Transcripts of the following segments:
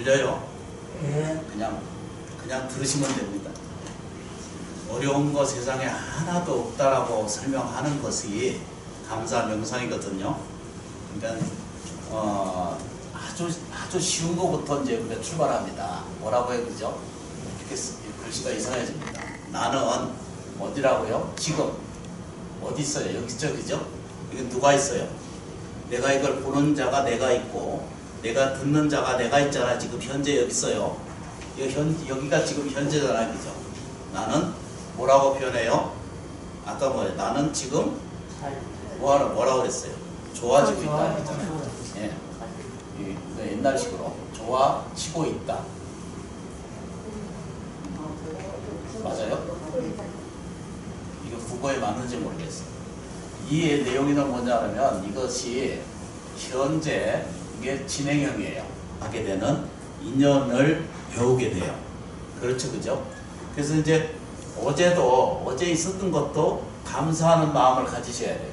들려요? 예. 그냥 들으시면 됩니다. 어려운 거 세상에 하나도 없다라고 설명하는 것이 감사 명상이거든요. 그러니까 아주 쉬운 것부터 이제 우리가 출발합니다. 뭐라고 해요, 그죠? 이렇게 글씨가 이상해집니다. 나는 어디라고요? 지금 어디 있어요? 여기 있죠, 그죠? 여기 누가 있어요? 내가 이걸 보는 자가 내가 있고, 내가 듣는 자가 내가 있잖아. 지금 현재 여기 있어요. 여기가 지금 현재잖아, 그죠? 나는 뭐라고 표현해요? 아까 뭐예요? 나는 지금 뭐라고 그랬어요? 좋아지고 있다 그랬잖아요. 예. 옛날식으로 좋아지고 있다. 맞아요? 이거 국어에 맞는지 모르겠어요. 이 내용이는 뭐냐면 이것이 현재 이게 진행형이에요. 하게 되는 인연을 배우게 돼요. 그렇죠, 그죠? 그래서 이제 어제 있었던 것도 감사하는 마음을 가지셔야 돼요.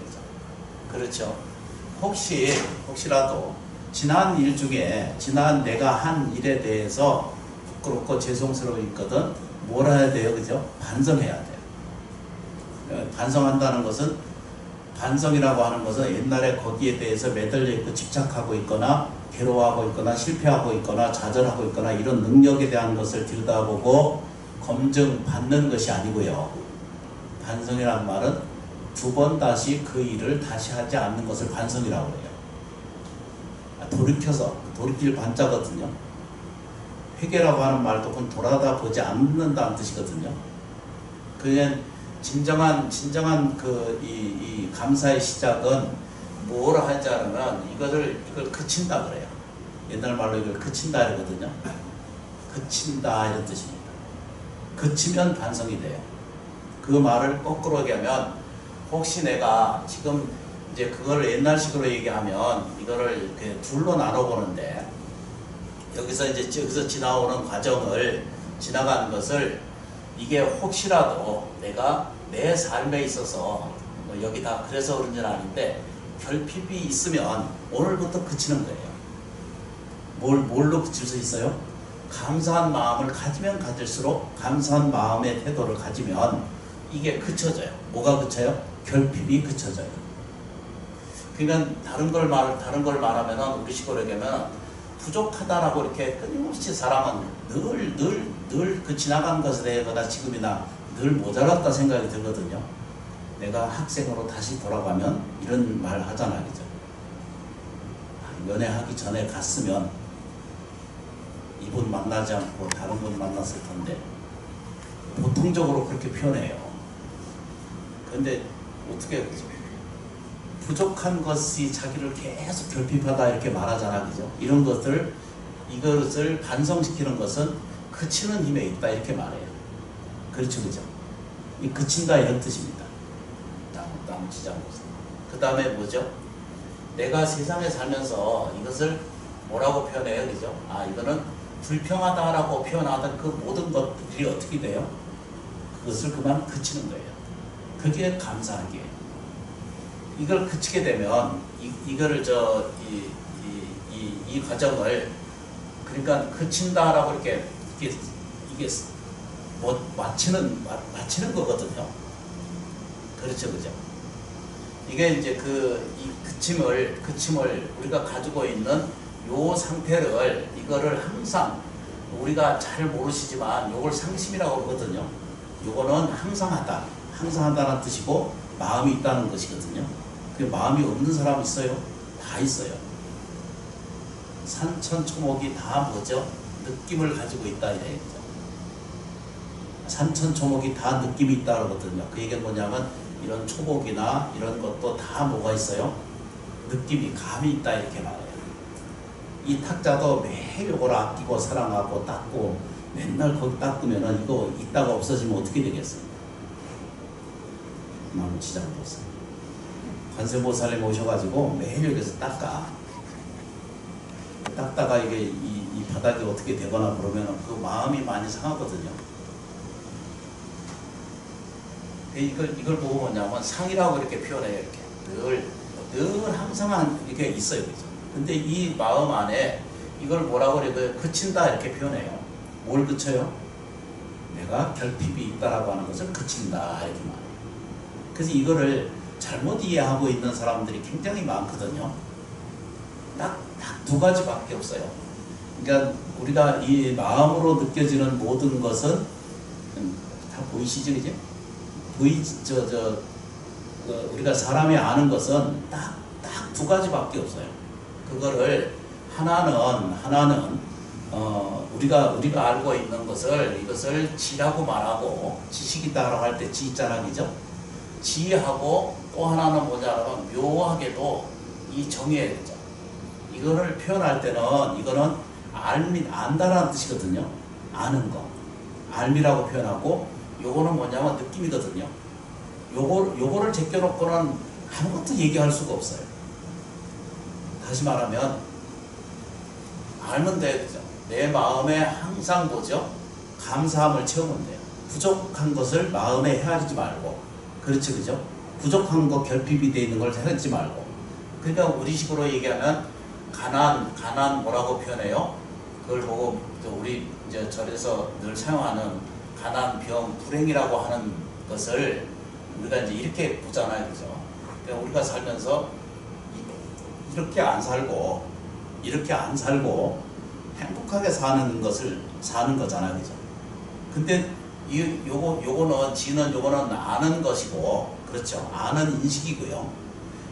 그렇죠? 혹시라도 지난 일 중에 내가 한 일에 대해서 부끄럽고 죄송스러웠거든. 뭘 해야 돼요? 그죠? 반성해야 돼요. 반성한다는 것은, 반성이라고 하는 것은 옛날에 거기에 대해서 매달려 있고 집착하고 있거나 괴로워하고 있거나 실패하고 있거나 좌절하고 있거나 이런 능력에 대한 것을 들여다보고 검증받는 것이 아니고요. 반성이란 말은 두 번 다시 그 일을 다시 하지 않는 것을 반성이라고 해요. 돌이킬 반자거든요. 회개라고 하는 말도 그건 돌아다 보지 않는다는 뜻이거든요. 그냥 진정한 이 감사의 시작은 뭘 하지 않으면 이걸 그친다 그래요. 옛날 말로 이걸 그친다 이러거든요. 그친다 이런 뜻입니다. 그치면 반성이 돼요. 그 말을 거꾸로 얘기하면, 혹시 내가 지금 이제 그걸 옛날식으로 얘기하면 이거를 이렇게 둘로 나눠보는데, 여기서 지나오는 과정을 지나가는 것을, 이게 혹시라도 내가 내 삶에 있어서 뭐 여기 다 그래서 그런지는 아닌데 결핍이 있으면 오늘부터 그치는 거예요. 뭘로 그칠 수 있어요? 감사한 마음을 가지면 가질수록, 감사한 마음의 태도를 가지면 이게 그쳐져요. 뭐가 그쳐요? 결핍이 그쳐져요. 그러니까 다른 걸 말하면 우리식으로 얘기하면 부족하다라고 이렇게 끊임없이 사람은 늘 그 지나간 것에 대해서나 지금이나 늘 모자랐다 생각이 들거든요. 내가 학생으로 다시 돌아가면 이런 말 하잖아, 그죠? 연애하기 전에 갔으면 이분 만나지 않고 다른 분 만났을 텐데, 보통적으로 그렇게 표현해요. 근데 어떻게, 그죠? 부족한 것이 자기를 계속 결핍하다 이렇게 말하잖아, 그죠? 이것을 반성시키는 것은 그치는 힘에 있다 이렇게 말해요. 그렇죠, 그죠? 이 그친다 이런 뜻입니다. 나무 치자고. 그 다음에 뭐죠? 내가 세상에 살면서 이것을 뭐라고 표현해요, 그죠? 이거는 불평하다라고 표현하던 그 모든 것들이 어떻게 돼요? 그것을 그만 그치는 거예요. 그게 감사한 게. 이걸 그치게 되면 이거를 이 과정을, 그러니까 그친다라고 이게 뭐 마치는 거거든요. 그렇죠, 그죠? 이게 이제 이 그침을 우리가 가지고 있는 요 상태를, 이거를 항상 우리가 잘 모르시지만 요걸 상심이라고 그러거든요. 요거는 항상하다는 뜻이고 마음이 있다는 것이거든요. 그 마음이 없는 사람 있어요? 다 있어요. 산천초목이 다 뭐죠? 느낌을 가지고 있다 이래요. 산천초목이 다 느낌이 있다 그러거든요. 그 얘기는 뭐냐면 이런 초목이나 이런 것도 다 뭐가 있어요? 느낌이, 감이 있다 이렇게 말해요. 이 탁자도 매일 이걸 아끼고 사랑하고 닦고 맨날 거기 닦으면은 이거 있다가 없어지면 어떻게 되겠어요? 나무 치자고 보세요. 관세보살님 오셔가지고 매일 여기서 닦다가 이게 이 바닥이 어떻게 되거나 그러면 그 마음이 많이 상하거든요. 이걸 보고 뭐냐면 상이라고 이렇게 표현해요. 이렇게 늘 항상 이렇게 있어요, 그죠? 근데 이 마음 안에 이걸 뭐라고 그래요? 그친다 이렇게 표현해요. 뭘 그쳐요? 내가 결핍이 있다라고 하는 것을 그친다 이렇게 말해요. 그래서 이거를 잘못 이해하고 있는 사람들이 굉장히 많거든요. 딱 두 가지밖에 없어요. 그러니까 우리가 이 마음으로 느껴지는 모든 것은 다 보이시죠, 이제? 우리가 사람이 아는 것은 딱 두 가지밖에 없어요. 그거를 하나는 우리가 알고 있는 이것을 지라고 말하고, 지식이다라고 할 때 지 있잖아, 그죠? 지하고 또 하나는 뭐냐면 묘하게도 이 정의해야 되죠. 이거를 표현할 때는 이거는 안다라는 뜻이거든요. 아는 거. 알미라고 표현하고, 요거는 뭐냐면 느낌이거든요. 요거를 제껴놓고는 아무것도 얘기할 수가 없어요. 다시 말하면 알면 돼요, 그죠? 내 마음에 항상 뭐죠? 감사함을 채우면 돼요. 부족한 것을 마음에 헤아리지 말고, 그렇죠, 그죠? 부족한 거 결핍이 되어 있는 걸 헤아리지 말고. 그러니까 우리식으로 얘기하면 가난 뭐라고 표현해요? 그걸 보고 우리 이제 절에서 늘 사용하는 가난, 병, 불행이라고 하는 것을 우리가 이제 이렇게 보잖아요, 그죠? 그러니까 우리가 살면서 이렇게 안 살고 행복하게 사는 거잖아요, 그죠? 근데 요거는 아는 것이고, 그렇죠? 아는 인식이고요.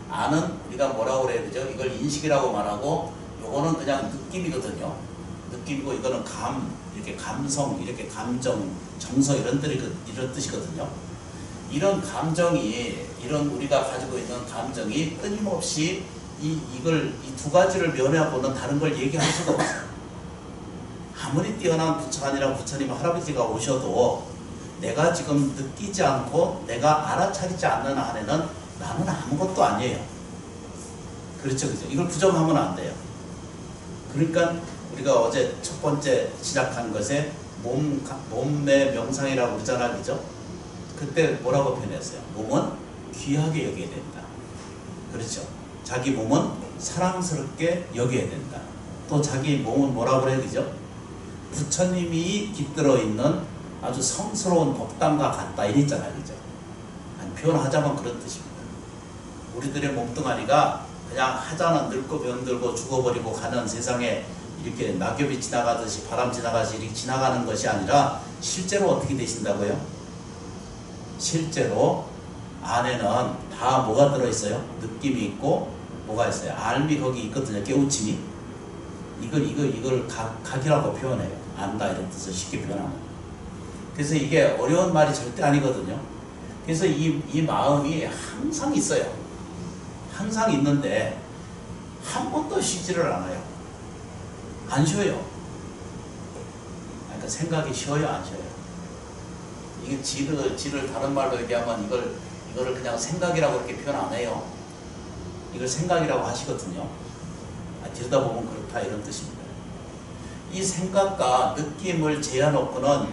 아는 우리가 뭐라고 그래야 되죠? 이걸 인식이라고 말하고, 요거는 그냥 느낌이거든요. 느낌이고, 이거는 이렇게 감성, 이렇게 감정, 정서 이런 뜻이거든요. 이런 감정이, 이런 우리가 가지고 있는 감정이 끊임없이 이 두 가지를 면하고는 다른 걸 얘기할 수가 없어요. 아무리 뛰어난 부처님이랑 부처님 할아버지가 오셔도 내가 지금 느끼지 않고 내가 알아차리지 않는 한에는 나는 아무것도 아니에요. 그렇죠, 그죠? 이걸 부정하면 안 돼요. 그러니까 우리가 어제 첫 번째 시작한 것에 몸의 명상이라고 그러잖아, 그죠? 그때 뭐라고 표현했어요? 몸은 귀하게 여겨야 된다. 그렇죠? 자기 몸은 사랑스럽게 여겨야 된다. 또 자기 몸은 뭐라고 그래야 되죠? 부처님이 깃들어 있는 아주 성스러운 법당과 같다 이랬잖아요, 그죠? 표현하자면 그런 뜻입니다. 우리들의 몸뚱아리가 그냥 하자는 늙고 병들고 죽어버리고 가는 세상에 이렇게 낙엽이 지나가듯이 바람 지나가듯이 이렇게 지나가는 것이 아니라 실제로 어떻게 되신다고요? 실제로 안에는 다 뭐가 들어있어요? 느낌이 있고 뭐가 있어요? 알미 거기 있거든요. 깨우침이. 이걸 각이라고 표현해요. 안다 이런 뜻을 쉽게 표현하는. 그래서 이게 어려운 말이 절대 아니거든요. 그래서 이 마음이 항상 있어요. 항상 있는데 한 번도 쉬지를 않아요. 안 쉬어요. 그러니까 생각이 쉬어요, 안 쉬어요? 이게 지를 다른 말로 얘기하면 이거를 그냥 생각이라고 이렇게 표현 안 해요. 이걸 생각이라고 하시거든요. 들여다보면 그렇다 이런 뜻입니다. 이 생각과 느낌을 제어놓고는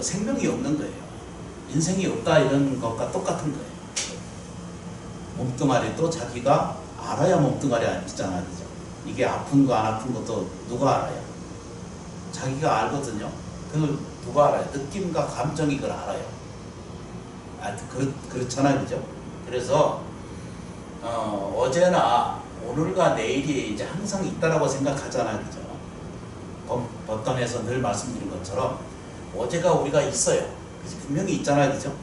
생명이 없는 거예요. 인생이 없다 이런 것과 똑같은 거예요. 몸뚱아리도 자기가 알아야 몸뚱아리 아니잖아요, 그죠? 이게 아픈 거 안 아픈 것도 누가 알아요? 자기가 알거든요. 그걸 누가 알아요? 느낌과 감정이 그걸 알아요. 그렇잖아요, 그죠? 그래서 어제나 오늘과 내일이 이제 항상 있다라고 생각하잖아요, 그죠? 법당에서 늘 말씀드린 것처럼 어제가 우리가 있어요. 그래서 분명히 있잖아요, 그죠?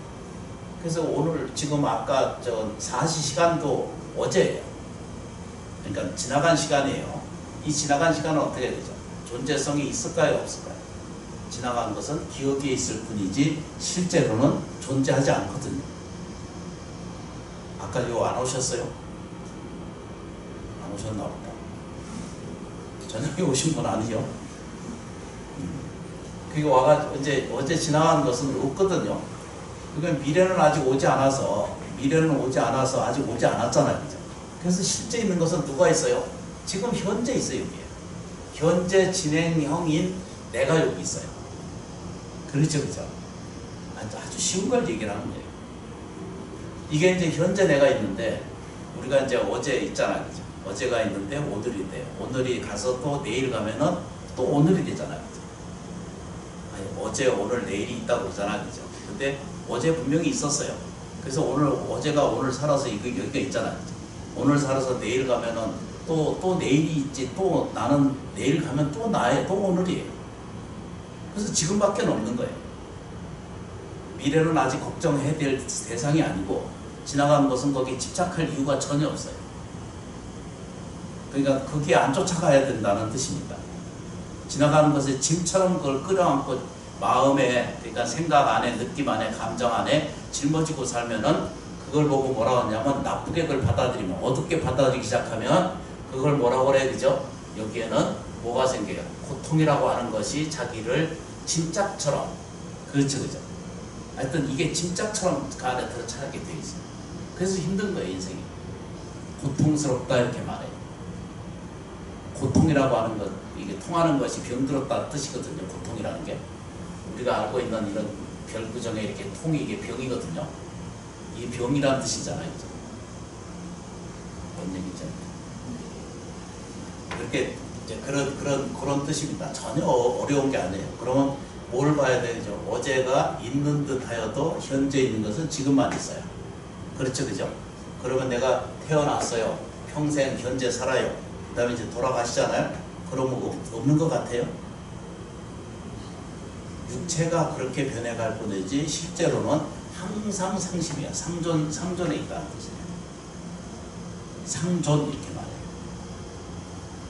그래서 오늘 지금 아까 4시 시간도 어제예요. 그러니까 지나간 시간이에요. 이 지나간 시간은 어떻게 되죠? 존재성이 있을까요, 없을까요? 지나간 것은 기억에 있을 뿐이지 실제로는 존재하지 않거든요. 아까 이거 안 오셨어요? 안 오셨나 보다. 저녁에 오신 분 아니죠? 그게 어제 지나간 것은 없거든요. 그러니까 미래는 오지 않아서 아직 오지 않았잖아요, 그죠? 그래서 실제 있는 것은 누가 있어요? 지금 현재 있어요, 여기에. 현재 진행형인 내가 여기 있어요. 그렇죠, 그죠? 아주 쉬운 걸 얘기를 하는 거예요. 이게 이제 현재 내가 있는데, 우리가 이제 어제 있잖아요, 그죠? 어제가 있는데 오늘이 돼요. 오늘이 가서 또 내일 가면은 또 오늘이 되잖아요. 아니, 어제, 오늘, 내일이 있다고 그러잖아요. 그죠? 근데 어제 분명히 있었어요. 그래서 어제가 오늘 살아서 여기가 있잖아요. 그죠? 오늘 살아서 내일 가면은 또 내일이 있지. 또 나는 내일 가면 또 오늘이에요. 그래서 지금밖에 없는 거예요. 미래는 아직 걱정해야 될 대상이 아니고 지나가는 것은 거기에 집착할 이유가 전혀 없어요. 그러니까 거기에 안 쫓아가야 된다는 뜻입니다. 지나가는 것에 짐처럼 그걸 끌어안고 마음에, 그러니까 생각 안에, 느낌 안에, 감정 안에 짊어지고 살면은 그걸 보고 뭐라고 하냐면 나쁘게 그걸 받아들이면, 어둡게 받아들이기 시작하면 그걸 뭐라고 그래, 그죠? 여기에는 뭐가 생겨요? 고통이라고 하는 것이 자기를 짐짝처럼, 그렇죠, 그죠? 하여튼 이게 짐짝처럼 그 안에 들어차게 돼 있어요. 그래서 힘든 거예요, 인생이. 고통스럽다 이렇게 말해요. 고통이라고 하는 것, 이게 통하는 것이 병들었다는 뜻이거든요. 고통이라는 게 우리가 알고 있는 이런 별구정에 이렇게 통이 이게 병이거든요. 이게 병이라는 뜻이잖아요. 그죠? 뭔 얘기죠? 그렇게 이제 그런 뜻입니다. 전혀 어려운 게 아니에요. 그러면 뭘 봐야 되죠? 어제가 있는 듯 하여도 현재 있는 것은 지금만 있어요. 그렇죠, 그죠? 그러면 내가 태어났어요. 평생 현재 살아요. 그 다음에 이제 돌아가시잖아요. 그러면 없는 것 같아요. 육체가 그렇게 변해갈 뿐이지 실제로는 항상 상심이야. 상존에 있다는 뜻이에요. 상존 이렇게 말해요.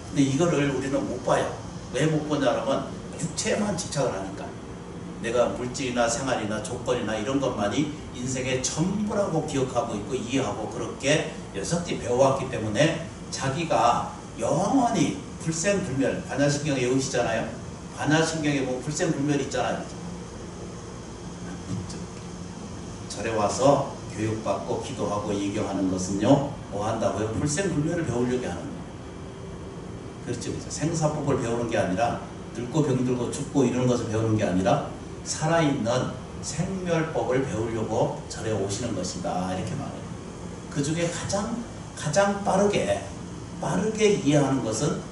근데 이거를 우리는 못 봐요. 왜 못 보냐면 육체에만 집착을 하니까. 내가 물질이나 생활이나 조건이나 이런 것만이 인생의 전부라고 기억하고 있고 이해하고 그렇게 여태까지 배워왔기 때문에 자기가 영원히 불생불멸, 반야신경 외우시잖아요. 반야신경에 보면 불생불멸 있잖아요. 절에 와서 교육받고 기도하고 예경하는 것은요, 뭐 한다고요? 불생불멸을 배우려고 하는 거예요. 그렇죠, 그렇죠. 생사법을 배우는 게 아니라 늙고 병들고 죽고 이런 것을 배우는 게 아니라 살아있는 생멸법을 배우려고 절에 오시는 것이다 이렇게 말해요. 그 중에 가장 빠르게 이해하는 것은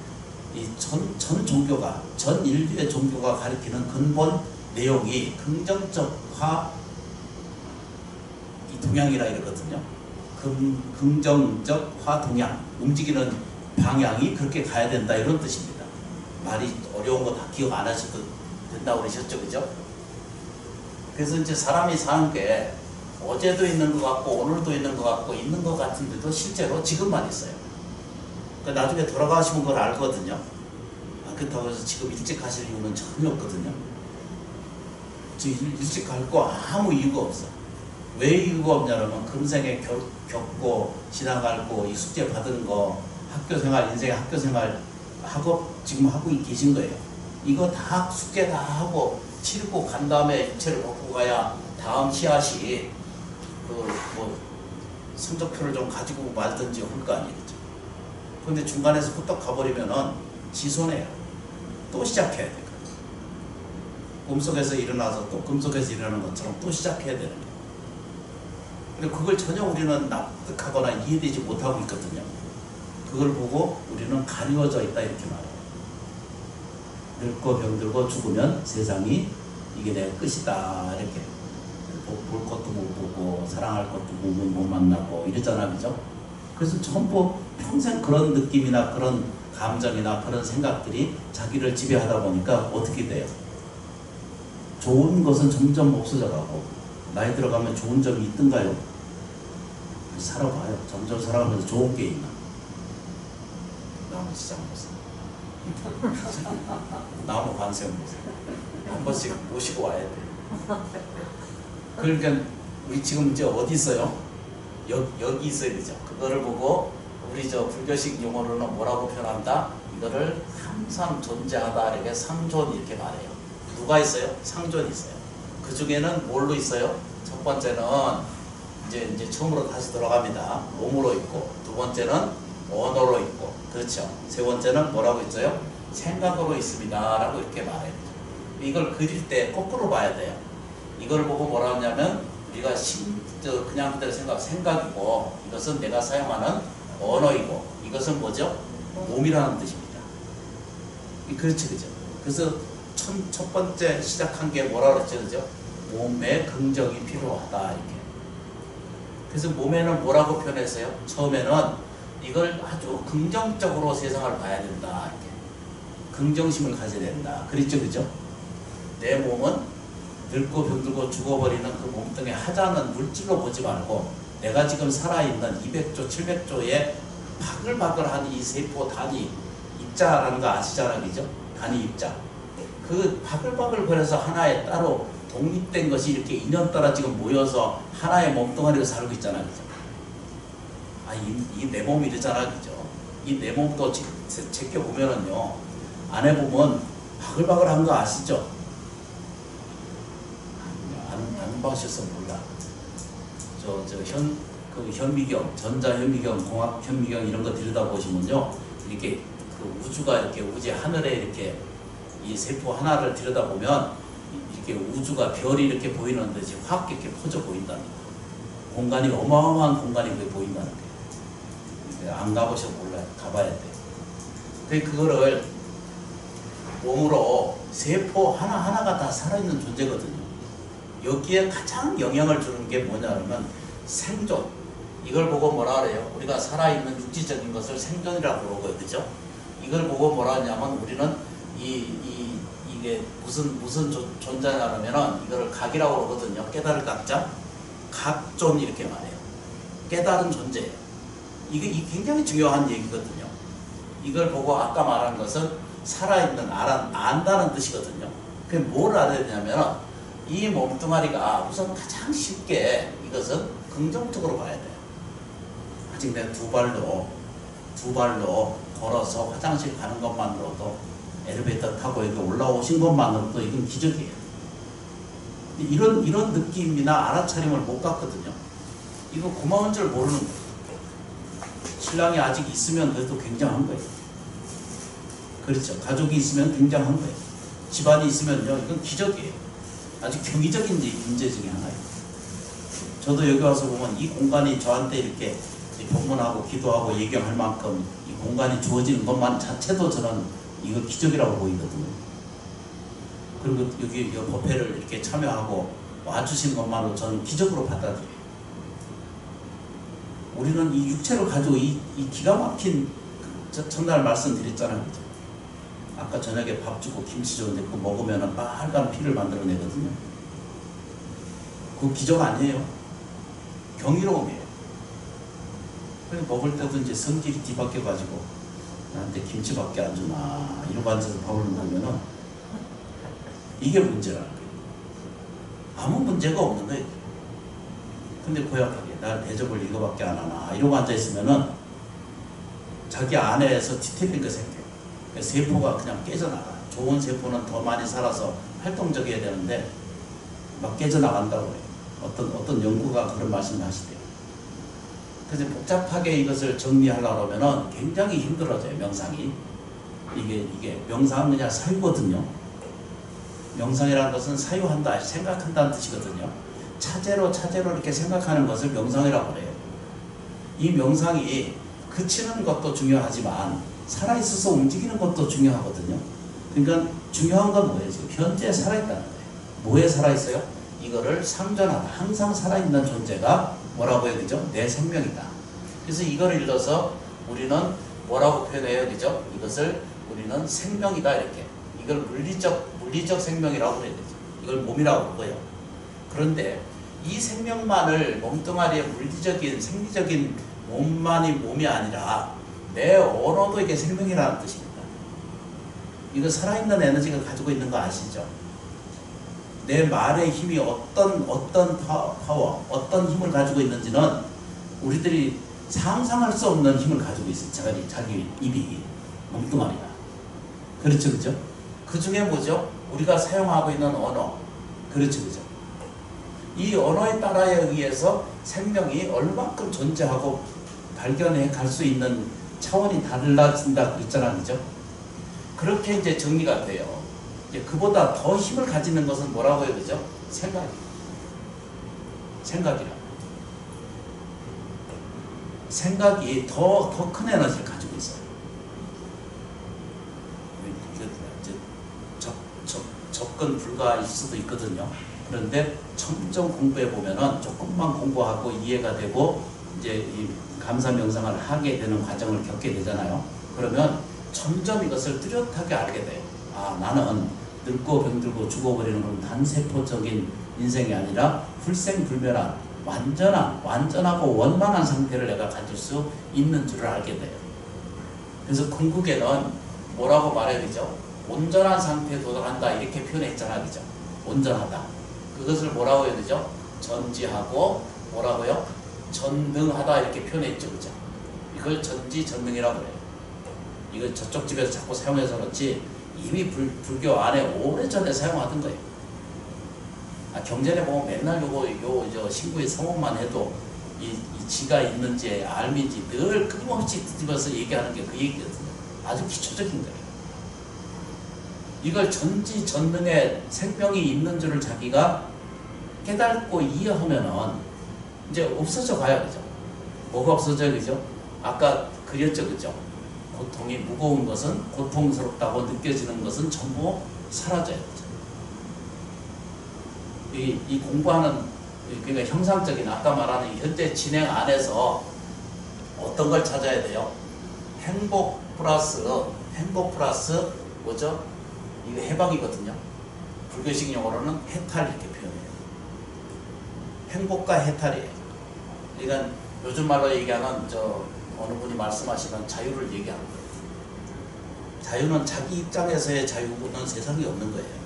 이 전 종교가, 전 인류의 종교가 가리키는 근본 내용이 긍정적화 이 동향이라 이러거든요. 긍정적화 동향, 움직이는 방향이 그렇게 가야 된다 이런 뜻입니다. 말이 어려운 거 다 기억 안 하셔도 된다고 그러셨죠, 그죠? 그래서 이제 사람이 사는 게 어제도 있는 것 같고 오늘도 있는 것 같고 있는 것 같은데도 실제로 지금만 있어요. 그러니까 나중에 돌아가시면 그걸 알거든요. 그렇다고 해서 지금 일찍 가실 이유는 전혀 없거든요. 일찍 갈 거 아무 이유가 없어. 왜 이유가 없냐면 금생에 겪고 지나가고 이 숙제 받은 거, 학교생활, 인생의 학교생활 하고 지금 하고 계신 거예요. 이거 다 숙제 다 하고 치르고 간 다음에 육체를 벗고 가야 다음 씨앗이 뭐 성적표를 좀 가지고 말든지 할 거 아니겠죠. 근데 중간에서 후딱 가버리면은 지손해요. 또 시작해야 돼요. 꿈속에서 일어나서 또 꿈속에서 일어나는 것처럼 또 시작해야 되는 거예요. 근데 그걸 전혀 우리는 납득하거나 이해되지 못하고 있거든요. 그걸 보고 우리는 가리워져 있다 이렇게 말해요. 늙고 병들고 죽으면 세상이 이게 내 끝이다 이렇게 볼 것도 못 보고 사랑할 것도 못 만나고 이러잖아, 그죠? 그래서 전부 평생 그런 느낌이나 그런 감정이나 그런 생각들이 자기를 지배하다 보니까 어떻게 돼요? 좋은 것은 점점 없어져가고 나이 들어가면 좋은 점이 있던가요? 살아봐요. 점점 살아가면서 좋은 게 있나? 나무 시장 보세요. 나무 관세음 보세요. 한 번씩 모시고 와야 돼. 그러니까 우리 지금 이제 어디 있어요? 여기 있어야 되죠. 그거를 보고 우리 저 불교식 용어로는 뭐라고 표현한다? 이거를 항상 존재하다 이렇게 상존 이렇게 말해요. 누가 있어요? 상존이 있어요. 그 중에는 뭘로 있어요? 첫 번째는 이제 처음으로 다시 돌아갑니다. 몸으로 있고, 두 번째는 언어로 있고, 그렇죠. 세 번째는 뭐라고 있어요? 생각으로 있습니다 라고 이렇게 말해요. 이걸 그릴 때 거꾸로 봐야 돼요. 이걸 보고 뭐라 하냐면 우리가 그냥 그대로 생각이고, 이것은 내가 사용하는 언어이고 이것은 뭐죠? 몸이라는 뜻입니다. 그렇지, 그죠? 그래서 첫 번째 시작한 게 뭐라 그랬죠, 그죠? 몸에 긍정이 필요하다 이렇게. 그래서 몸에는 뭐라고 표현했어요? 처음에는 이걸 아주 긍정적으로 세상을 봐야 된다 이렇게. 긍정심을 가져야 된다. 그랬죠, 그죠? 내 몸은 늙고 병들고 죽어버리는 그 몸뚱이 하자는 물질로 보지 말고 내가 지금 살아있는 200조, 700조의 바글바글한 이 세포 단위 입자라는 거 아시잖아요, 그죠? 단위 입자. 그 바글바글 거려서 하나에 따로 독립된 것이 이렇게 인연따라 지금 모여서 하나의 몸뚱아리로 살고 있잖아요, 그죠? 이 내 몸이 이러잖아, 그죠? 이 내 몸도 제껴보면은요, 안에 보면 바글바글한 거 아시죠? 안 봐셔서 몰라. 그 현미경, 전자현미경, 공학현미경 이런 거 들여다보시면요, 이렇게 그 우주가 이렇게 하늘에 이렇게 이 세포 하나를 들여다보면 이렇게 우주가 별이 이렇게 보이는 듯이 확 이렇게 퍼져 보인다는 거. 공간이 어마어마한 공간이 보인다는 거예요. 안 가보셔서 몰라요. 가봐야 돼요. 그거를 몸으로 세포 하나하나가 다 살아있는 존재거든요. 여기에 가장 영향을 주는 게 뭐냐면 생존. 이걸 보고 뭐라 그래요? 우리가 살아있는 육지적인 것을 생존이라고 그러고요. 그죠? 이걸 보고 뭐라 하냐면 우리는 이게 무슨 존재냐면은 이거를 각이라고 그러거든요. 깨달을 각자. 각존 이렇게 말해요. 깨달은 존재예요. 이게 굉장히 중요한 얘기거든요. 이걸 보고 아까 말한 것은 살아있는, 안다는 뜻이거든요. 그게 뭘 알아야 되냐면 이 몸뚱아리가 우선 가장 쉽게 이것은 긍정적으로 봐야 돼요. 아직 내가 두 발로 걸어서 화장실 가는 것만으로도 엘리베이터 타고 여기 올라오신 것만으로도 이건 기적이에요. 이런 느낌이나 알아차림을 못 갖거든요. 이거 고마운 줄 모르는 거예요. 신랑이 아직 있으면 그래도 굉장한 거예요. 그렇죠. 가족이 있으면 굉장한 거예요. 집안이 있으면요, 이건 기적이에요. 아주 경이적인 문제 중에 하나예요. 저도 여기 와서 보면 이 공간이 저한테 이렇게 법문하고 기도하고 예경할 만큼 이 공간이 주어지는 것만 자체도 저는 이거 기적이라고 보이거든요. 그리고 여기 법회를 이렇게 참여하고 와주신 것만으로 저는 기적으로 받아들여요. 우리는 이 육체를 가지고 이 기가 막힌 첫날 말씀드렸잖아요. 아까 저녁에 밥 주고 김치 줬는데 그거 먹으면 빨간 피를 만들어내거든요. 그거 기적 아니에요. 경이로움이에요. 그래서 먹을 때도 이제 성질이 뒤바뀌어가지고 나한테 김치밖에 안 주나 이러고 앉아서 밥을 먹으면은 이게 문제라는 거예요. 아무 문제가 없는 거예요. 근데 고약하게 날 대접을 이거밖에 안 하나 이러고 앉아있으면은 자기 안에서 뒤틀린 거 생겨요. 세포가 그냥 깨져나가. 좋은 세포는 더 많이 살아서 활동적이어야 되는데 막 깨져나간다고 해요. 어떤 연구가 그런 말씀을 하시대요. 그래서 복잡하게 이것을 정리하려고 하면은 굉장히 힘들어져요. 명상이. 이게 명상은 그냥 사유거든요. 명상이라는 것은 사유한다, 생각한다는 뜻이거든요. 차제로 이렇게 생각하는 것을 명상이라고 해요. 이 명상이 그치는 것도 중요하지만 살아있어서 움직이는 것도 중요하거든요. 그러니까 중요한 건 뭐예요? 지금 현재 살아있다는 거예요. 뭐에 살아있어요? 이거를 상존하다. 항상 살아있는 존재가 뭐라고 해요? 그죠? 내 생명이다. 그래서 이걸 읽어서 우리는 뭐라고 표현해요? 그죠? 이것을 우리는 생명이다. 이렇게. 이걸 물리적 생명이라고 그래야 되죠. 이걸 몸이라고 그러고요. 그런데 이 생명만을 몸뚱아리의 물리적인 생리적인 몸만이 몸이 아니라 내 언어도 이게 생명이라는 뜻입니다. 이거 살아있는 에너지가 가지고 있는 거 아시죠? 내 말의 힘이 어떤 파워, 어떤 힘을 가지고 있는지는 우리들이 상상할 수 없는 힘을 가지고 있어요. 자기 입이, 몸뚱아리가. 그렇죠, 그죠? 그 중에 뭐죠? 우리가 사용하고 있는 언어. 그렇죠, 그죠? 이 언어에 따라에 의해서 생명이 얼마큼 존재하고 발견해 갈 수 있는 차원이 달라진다 그랬잖아, 그죠? 그렇게 이제 정리가 돼요. 이제 그보다 더 힘을 가지는 것은 뭐라고 해요, 그죠? 생각이라. 생각이 더 큰 에너지를 가지고 있어요. 접근 불가일 수도 있거든요. 그런데 점점 공부해 보면은 조금만 공부하고 이해가 되고 이제 이 감사 명상을 하게 되는 과정을 겪게 되잖아요. 그러면 점점 이것을 뚜렷하게 알게 돼요. 아, 나는 늙고 병들고 죽어버리는 그런 단세포적인 인생이 아니라 불생불멸한 완전하고 원만한 상태를 내가 가질 수 있는 줄을 알게 돼요. 그래서 궁극에는 뭐라고 말해야 되죠? 온전한 상태에 도달한다 이렇게 표현했잖아, 그죠? 온전하다. 그것을 뭐라고 해야 되죠? 전지하고 뭐라고요? 전능하다 이렇게 표현했죠, 그죠? 이걸 전지전능이라고 그래요. 이걸 저쪽 집에서 자꾸 사용해서 그렇지 이미 불교 안에 오래전에 사용하던 거예요. 경전에 보면 맨날 저 신구의 성원만 해도 이 지가 있는지 알민지 늘 끊임없이 뒤집어서 얘기하는 게 그 얘기거든요. 아주 기초적인 거예요. 이걸 전지전능의 생명이 있는 줄을 자기가 깨닫고 이해하면은 이제 없어져 가야 그죠? 뭐가 없어져요, 그죠? 아까 그렸죠, 그죠? 고통이 무거운 것은 고통스럽다고 느껴지는 것은 전부 사라져요, 그죠? 이 공부하는 그러니까 형상적인 아까 말하는 현재 진행 안에서 어떤 걸 찾아야 돼요? 행복 플러스 뭐죠? 이거 해방이거든요. 불교식 용어로는 해탈 이렇게 표현해요. 행복과 해탈이에요. 그러니까 요즘 말로 얘기하는 어느 분이 말씀하시는 자유를 얘기하는 거예요. 자유는 자기 입장에서의 자유는 세상에 없는 거예요.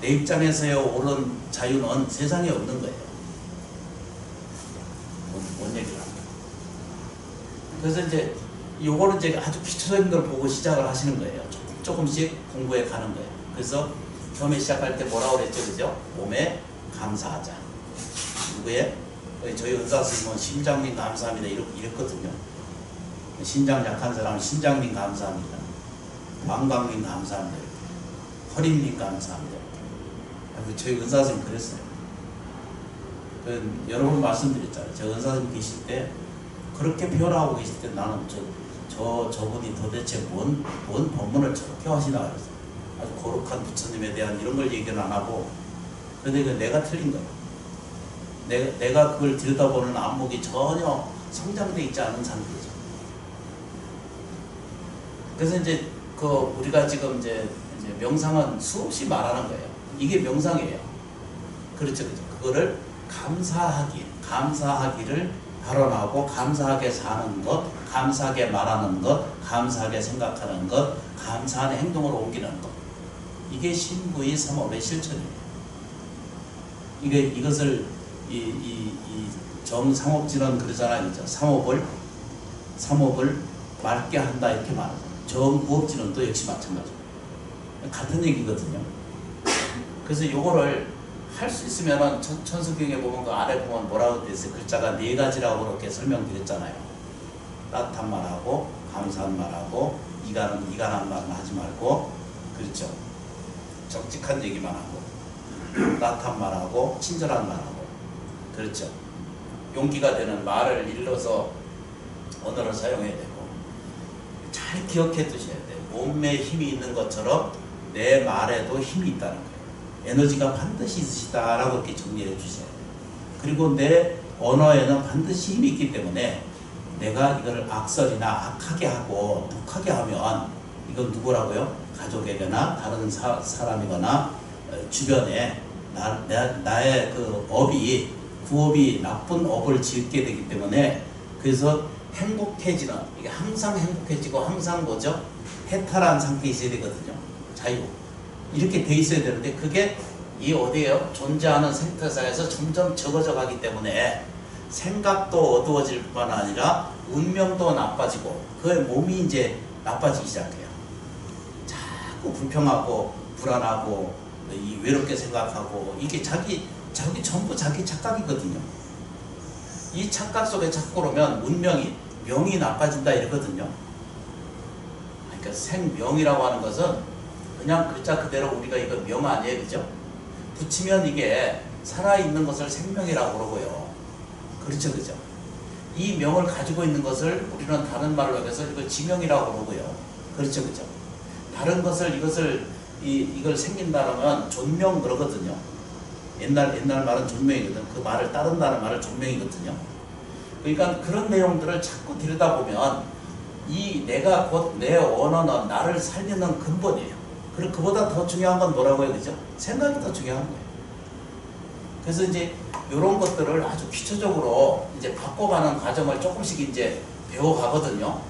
내 입장에서의 옳은 자유는 세상에 없는 거예요. 뭔 얘기를 합니까? 그래서 이제 요거를 이제 아주 기초적인 걸 보고 시작을 하시는 거예요. 조금씩 공부해 가는 거예요. 그래서 처음에 시작할 때 뭐라고 그랬죠, 그죠? 몸에 감사하자. 누구의? 저희 은사 스님은 심장민 감사합니다 이랬거든요. 신장 약한 사람은 신장민 감사합니다. 방광민 감사합니다. 허림민 감사합니다. 저희 은사 스님 그랬어요. 여러 번 말씀드렸잖아요. 저 은사 스님 계실 때 그렇게 표현하고 계실 때 나는 저분이 도대체 뭔 법문을 저렇게 하시나 그랬어요. 아주 거룩한 부처님에 대한 이런 걸 얘기는 안 하고, 그런데 내가 틀린 거예요. 내가 그걸 들여다보는 안목이 전혀 성장되어 있지 않은 상태죠. 그래서 이제 우리가 지금 이제 명상은 수없이 말하는 거예요. 이게 명상이에요. 그렇죠, 그렇죠. 그거를 감사하기를 발언하고 감사하게 사는 것, 감사하게 말하는 것, 감사하게 생각하는 것, 감사하는 행동으로 옮기는 것. 이게 신구의 삼업의 실천이에요. 이것을 정삼업진은 그러잖아요. 삼업을 맑게 한다 이렇게 말하죠. 정구업진은 또 역시 마찬가지입니다. 같은 얘기거든요. 그래서 요거를 할 수 있으면은 천수경에 보면 그 아래 보면 뭐라고 되어 있어요. 글자가 4가지라고 그렇게 설명드렸잖아요. 따뜻한 말하고 감사한 말하고 이간한 말은 하지 말고, 그렇죠. 적직한 얘기만 하고 따뜻한 말하고 친절한 말하고, 그렇죠. 용기가 되는 말을 일러서 언어를 사용해야 되고, 잘 기억해 두셔야 돼요. 몸에 힘이 있는 것처럼 내 말에도 힘이 있다는 거예요. 에너지가 반드시 있으시다라고 이렇게 정리해 주셔야 돼요. 그리고 내 언어에는 반드시 힘이 있기 때문에 내가 이걸 악설이나 악하게 하고 독하게 하면 이건 누구라고요? 가족에게나 다른 사람이거나 주변에 나의 구업이 나쁜 업을 짓게 되기 때문에, 그래서 행복해지는, 이게 항상 행복해지고 항상 뭐죠? 해탈한 상태에 있어야 되거든요. 자유. 이렇게 돼 있어야 되는데 그게 어디에요? 존재하는 생태사에서 점점 적어져 가기 때문에 생각도 어두워질 뿐만 아니라 운명도 나빠지고 그의 몸이 이제 나빠지기 시작해요. 자꾸 불평하고 불안하고 외롭게 생각하고, 이게 전부 자기 착각이거든요. 이 착각 속에 자꾸 그러면 명이 나빠진다 이러거든요. 그러니까 생명이라고 하는 것은 그냥 글자 그대로 우리가 이거 명 아니에요, 그죠? 붙이면 이게 살아있는 것을 생명이라고 그러고요. 그렇죠, 그죠? 이 명을 가지고 있는 것을 우리는 다른 말로 해서 이걸 지명이라고 그러고요. 그렇죠, 그렇죠. 다른 것을 이걸 생긴다면 존명 그러거든요. 옛날 말은 존명이거든. 그 말을 따른다는 말을 존명이거든요. 그러니까 그런 내용들을 자꾸 들여다보면 이 내가 곧 내 언어는 나를 살리는 근본이에요. 그리고 그보다 더 중요한 건 뭐라고요, 그죠? 생각이 더 중요한 거예요. 그래서 이제 이런 것들을 아주 기초적으로 이제 바꿔가는 과정을 조금씩 이제 배워가거든요.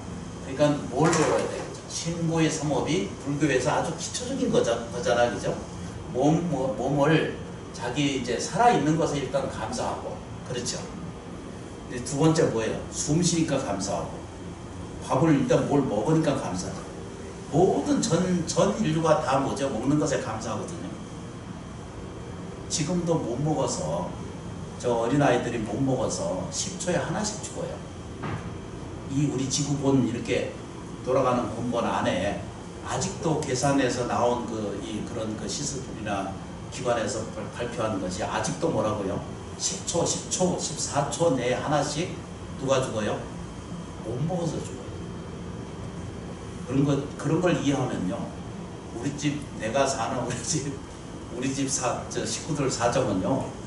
그러니까 뭘 배워야 돼요? 신고의 삼업이 불교에서 아주 기초적인 거잖아, 그죠? 몸을 자기 이제 살아있는 것에 일단 감사하고, 그렇죠? 근데 두 번째 뭐예요? 숨 쉬니까 감사하고, 밥을 일단 뭘 먹으니까 감사하고, 모든 전 인류가 다 뭐죠? 먹는 것에 감사하거든요. 지금도 못 먹어서, 저 어린아이들이 못 먹어서 10초에 하나씩 죽어요. 이 우리 지구본 이렇게 돌아가는 본본 안에 아직도 계산해서 나온 그런 시스템이나 기관에서 발표한 것이 아직도 뭐라고요? 10초, 10초, 14초 내에 하나씩 누가 죽어요? 못 먹어서 죽어요. 그런 걸 이해하면요. 내가 사는 우리 집 식구들 사정은요.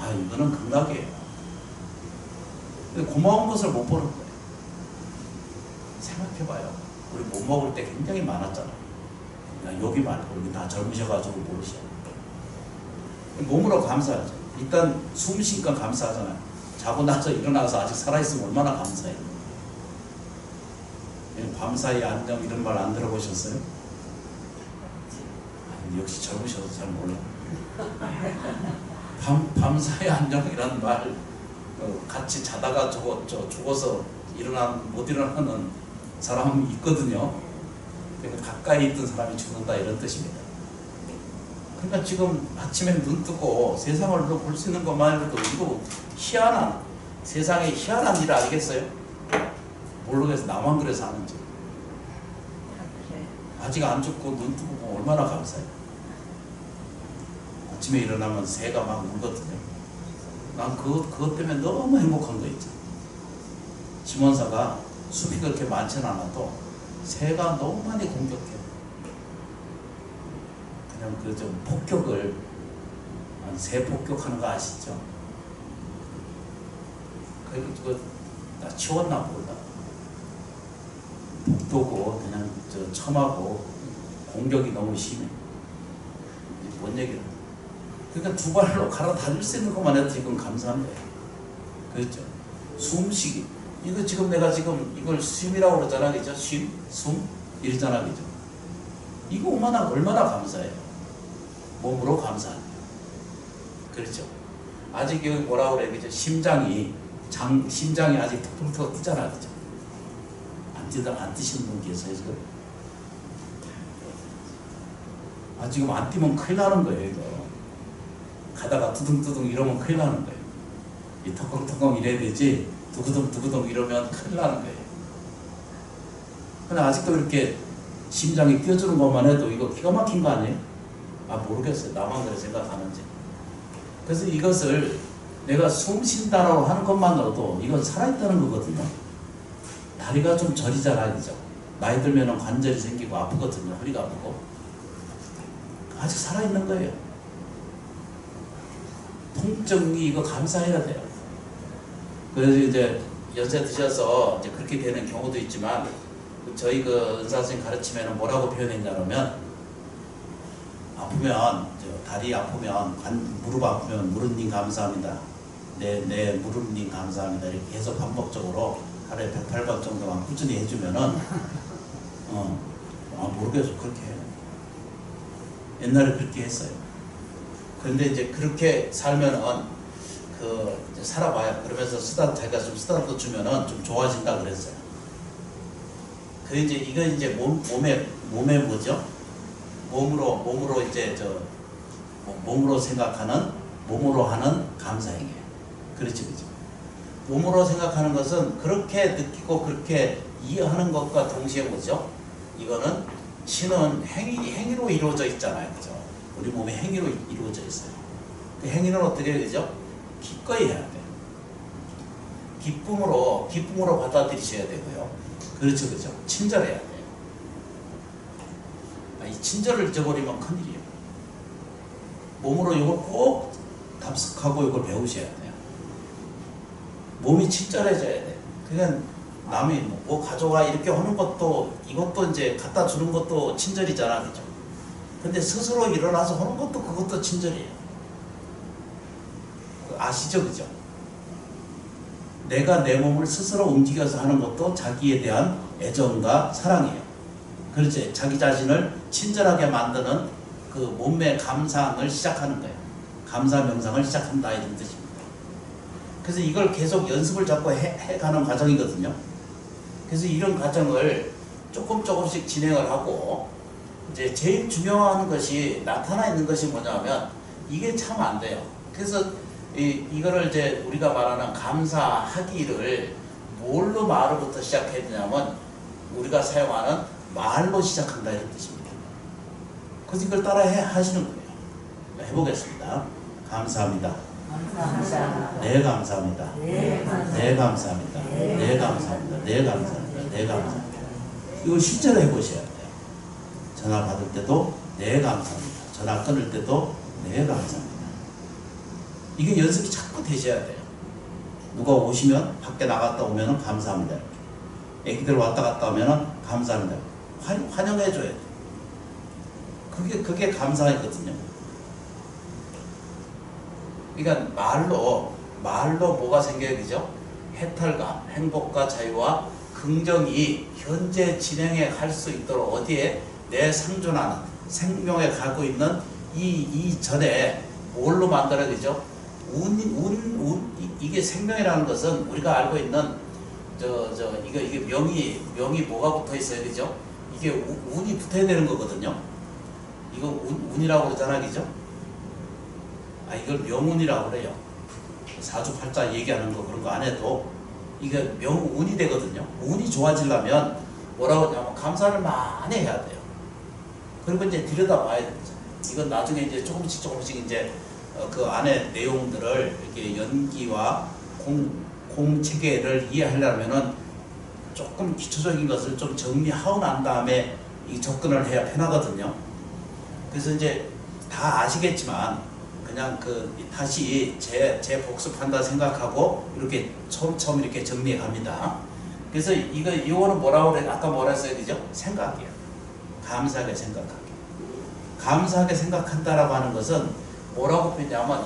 아, 이거는 극락이에요. 근데 고마운 것을 못 보는 거예요. 생각해봐요. 우리 못 먹을 때 굉장히 많았잖아. 여기 말고 여기 다 젊으셔가지고 모르셔. 몸으로 감사하죠. 일단 숨 쉬니까 감사하잖아요. 자고 나서 일어나서 아직 살아있으면 얼마나 감사해요. 밤사이 안녕 이런 말 안 들어보셨어요? 역시 젊으셔서 잘 몰라. 밤사이 안녕이라는 말 같이 자다가 죽어서 못 일어나는 사람이 있거든요. 그러니까 가까이 있던 사람이 죽는다 이런 뜻입니다. 그러니까 지금 아침에 눈 뜨고 세상을 볼 수 있는 것만 해도 이거 희한한 세상에 희한한 일 아니겠어요? 모르겠어. 나만 그래서 아는지. 아직 안 죽고 눈 뜨고 보면 얼마나 감사해요. 아침에 일어나면 새가 막 울거든요. 난 그것 때문에 너무 행복한 거 있죠. 지mon사가 숲이 그렇게 많지는 않아도 새가 너무 많이 공격해요. 그냥 좀 폭격을, 새 폭격하는 거 아시죠? 그거 나 치웠나 몰라. 복도고 그냥 첨하고 공격이 너무 심해. 뭔 얘기를. 그러니까 두 발로 갈아다닐 수 있는 것만 해도 지금 감사한 거예요. 그렇죠? 숨쉬기. 이거 지금 내가 지금 이걸 쉼이라고 그러잖아, 그죠? 숨? 이러잖아, 그죠? 이거 얼마나 감사해요. 몸으로 감사해요. 그렇죠? 아직 여기 뭐라고 그래, 그죠? 심장이 아직 톡톡톡 뛰잖아, 그죠? 안 뛰시는 분 계세요, 지금? 지금 안 뛰면 큰일 나는 거예요, 이거. 가다가 두둥두둥 이러면 큰일 나는 거예요. 이 턱컹턱컹 이래야 되지, 두구둥 이러면 큰일 나는 거예요. 근데 아직도 이렇게 심장이 뛰어주는 것만 해도 이거 기가 막힌 거 아니에요? 모르겠어요. 나만 그래 생각하는지. 그래서 이것을 내가 숨 쉰다라고 하는 것만으로도 이건 살아있다는 거거든요. 다리가 좀 저리잖아, 그죠? 나이 들면 관절이 생기고 아프거든요. 허리가 아프고. 아직 살아있는 거예요. 통증이 이거 감사해야 돼요. 그래서 이제 연세 드셔서 이제 그렇게 되는 경우도 있지만, 저희 은사 선생님 가르치면 뭐라고 표현했냐면, 다리 아프면, 무릎 아프면 무릎님 감사합니다. 내 무릎님 감사합니다. 이렇게 계속 반복적으로 하루에 108번 정도만 꾸준히 해주면은, 모르겠어. 그렇게 해요. 옛날에 그렇게 했어요. 그런데 이제 그렇게 살면은, 이제 살아봐요. 그러면서 자기가 좀 쓰다듬어 주면은 좀 좋아진다 그랬어요. 이제 이거 이제 몸에 뭐죠? 몸으로 이제 몸으로 생각하는, 몸으로 하는 감사행위예요. 그렇죠, 그렇죠. 몸으로 생각하는 것은 그렇게 느끼고 그렇게 이해하는 것과 동시에 뭐죠? 이거는 신은 행위로 이루어져 있잖아요, 그죠? 우리 몸이 행위로 이루어져 있어요. 그 행위는 어떻게 되죠? 기꺼이 해야 돼요. 기쁨으로 받아들이셔야 되고요. 그렇죠, 그렇죠. 친절해야 돼요. 이 친절을 잊어버리면 큰일이에요. 몸으로 이걸 꼭 답습하고 이걸 배우셔야 돼요. 몸이 친절해져야 돼요. 그냥 남이 뭐 가져와 이렇게 하는 것도, 이것도 이제 갖다 주는 것도 친절이잖아, 그죠? 근데 스스로 일어나서 하는 것도 그것도 친절이에요. 아시죠, 그죠? 내가 내 몸을 스스로 움직여서 하는 것도 자기에 대한 애정과 사랑이에요. 그렇지? 자기 자신을 친절하게 만드는 그 몸의 감상을 시작하는 거예요. 감사 명상을 시작한다 이런 뜻입니다. 그래서 이걸 계속 연습을 자꾸 해가는 과정이거든요. 그래서 이런 과정을 조금씩 진행을 하고, 이제 제일 중요한 것이 나타나 있는 것이 뭐냐면 이게 참 안 돼요. 그래서 이거를 이제 우리가 말하는 감사하기를 뭘로 말로부터 시작해야 되냐면 우리가 사용하는 말로 시작한다 이런 뜻입니다. 그래서 이걸 따라 하시는 거예요. 해보겠습니다. 감사합니다. 감사합니다. 네, 감사합니다. 네, 감사합니다. 네, 감사합니다. 네, 감사합니다. 네, 감사합니다. 네, 감사합니다. 이걸 실제로 해보셔야 돼요. 전화 받을 때도 네, 감사합니다. 전화 끊을 때도 네, 감사합니다. 이게 연습이 자꾸 되셔야 돼요. 누가 오시면 밖에 나갔다 오면 감사합니다. 애기들 왔다 갔다 오면 감사합니다. 환영해줘야 돼요. 그게 감사이거든요. 그러니까 말로 뭐가 생겨야 되죠? 해탈감, 행복과 자유와 긍정이 현재 진행해 갈 수 있도록 어디에 내 생존하는 생명에 갖고 있는 이 전에 뭘로 만들어야 되죠? 이게 생명이라는 것은 우리가 알고 있는 이게 명이 뭐가 붙어 있어야 되죠? 이게 운이 붙어야 되는 거거든요. 이거 운이라고 그러잖아, 그죠? 이걸 명운이라고 그래요. 사주팔자 얘기하는 거 그런 거 안 해도 이게 명운이 되거든요. 운이 좋아지려면 뭐라고 하냐면 감사를 많이 해야 돼요. 그리고 이제 들여다봐야 되죠. 이건 나중에 이제 조금씩 이제 그 안에 내용들을 이렇게 연기와 공체계를 이해하려면은 조금 기초적인 것을 좀 정리하고 난 다음에 이 접근을 해야 편하거든요. 그래서 이제 다 아시겠지만 그냥 다시 재복습한다 생각하고 이렇게 처음 이렇게 정리합니다. 그래서 이거는 뭐라고 그래? 아까 뭐라 했어요, 그죠? 생각이에요. 감사하게 생각하기. 감사하게 생각한다라고 하는 것은 뭐라고 표현하면